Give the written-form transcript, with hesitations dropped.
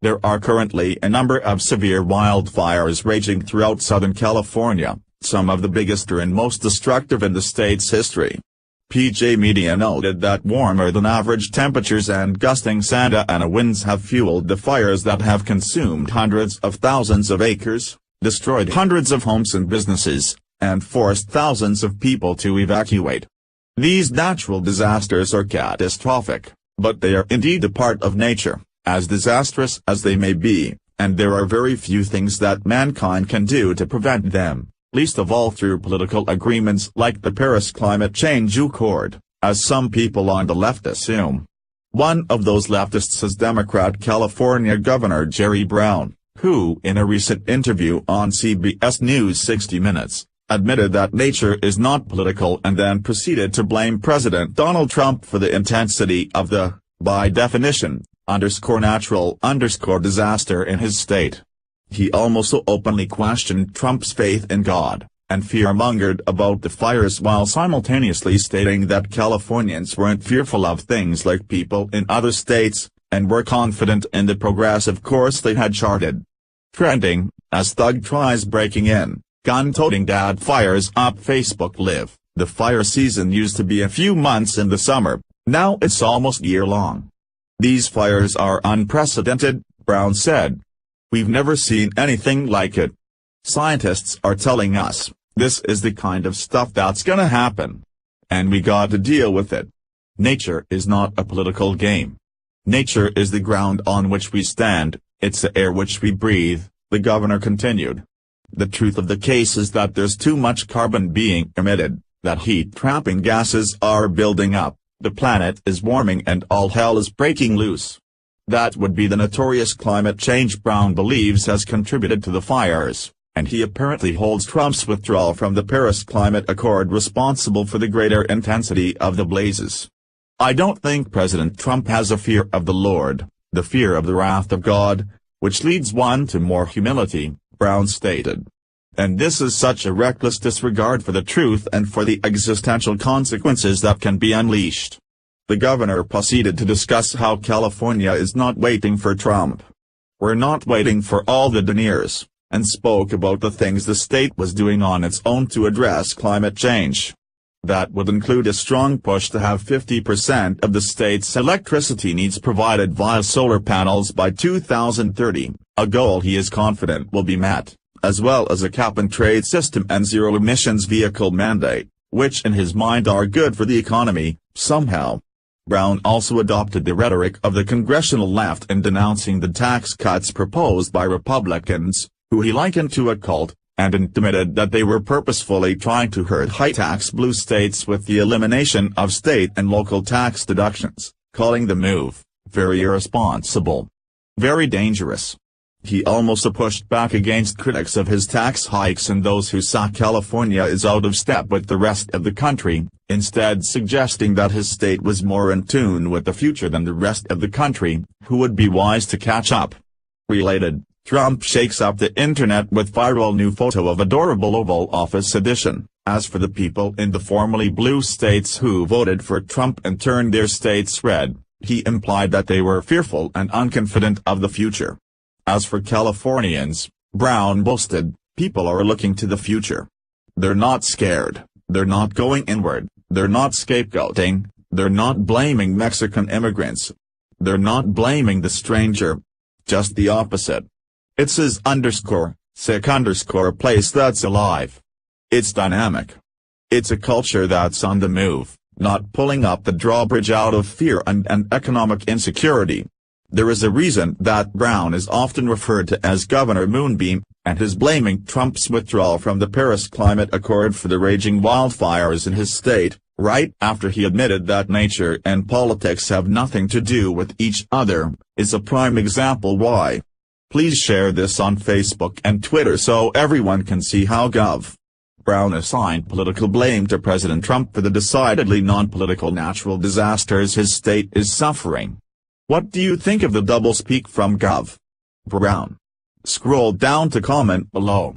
There are currently a number of severe wildfires raging throughout Southern California, some of the biggest and most destructive in the state's history. PJ Media noted that warmer-than-average temperatures and gusting Santa Ana winds have fueled the fires that have consumed hundreds of thousands of acres, destroyed hundreds of homes and businesses, and forced thousands of people to evacuate. These natural disasters are catastrophic, but they are indeed a part of nature, as disastrous as they may be, and there are very few things that mankind can do to prevent them, least of all through political agreements like the Paris Climate Change Accord, as some people on the left assume. One of those leftists is Democrat California Governor Jerry Brown, who in a recent interview on CBS News 60 Minutes, admitted that nature is not political and then proceeded to blame President Donald Trump for the intensity of the, by definition, natural disaster in his state. He also openly questioned Trump's faith in God, and fear-mongered about the fires while simultaneously stating that Californians weren't fearful of things like people in other states, and were confident in the progressive course they had charted. Trending, as thug tries breaking in, gun-toting dad fires up Facebook Live. The fire season used to be a few months in the summer, now it's almost year-long. These fires are unprecedented, Brown said. We've never seen anything like it. Scientists are telling us, this is the kind of stuff that's gonna happen. And we got to deal with it. Nature is not a political game. Nature is the ground on which we stand, it's the air which we breathe, the governor continued. The truth of the case is that there's too much carbon being emitted, that heat-trapping gases are building up, the planet is warming and all hell is breaking loose. That would be the notorious climate change Brown believes has contributed to the fires, and he apparently holds Trump's withdrawal from the Paris Climate Accord responsible for the greater intensity of the blazes. I don't think President Trump has a fear of the Lord, the fear of the wrath of God, which leads one to more humility, Brown stated. And this is such a reckless disregard for the truth and for the existential consequences that can be unleashed. The governor proceeded to discuss how California is not waiting for Trump. We're not waiting for all the deniers, and spoke about the things the state was doing on its own to address climate change. That would include a strong push to have 50% of the state's electricity needs provided via solar panels by 2030, a goal he is confident will be met, as well as a cap-and-trade system and zero-emissions vehicle mandate, which in his mind are good for the economy, somehow. Brown also adopted the rhetoric of the congressional left in denouncing the tax cuts proposed by Republicans, who he likened to a cult, and admitted that they were purposefully trying to hurt high-tax blue states with the elimination of state and local tax deductions, calling the move very irresponsible, very dangerous. He also pushed back against critics of his tax hikes and those who saw California is out of step with the rest of the country, instead suggesting that his state was more in tune with the future than the rest of the country, who would be wise to catch up. Related, Trump shakes up the internet with viral new photo of adorable Oval Office edition. As for the people in the formerly blue states who voted for Trump and turned their states red, he implied that they were fearful and unconfident of the future. As for Californians, Brown boasted, people are looking to the future. They're not scared, they're not going inward, they're not scapegoating, they're not blaming Mexican immigrants. They're not blaming the stranger. Just the opposite. It's his sick a place that's alive. It's dynamic. It's a culture that's on the move, not pulling up the drawbridge out of fear and economic insecurity. There is a reason that Brown is often referred to as Governor Moonbeam, and is blaming Trump's withdrawal from the Paris Climate Accord for the raging wildfires in his state, right after he admitted that nature and politics have nothing to do with each other, is a prime example why. Please share this on Facebook and Twitter so everyone can see how Gov. Brown assigned political blame to President Trump for the decidedly non-political natural disasters his state is suffering. What do you think of the doublespeak from Gov. Brown? Scroll down to comment below.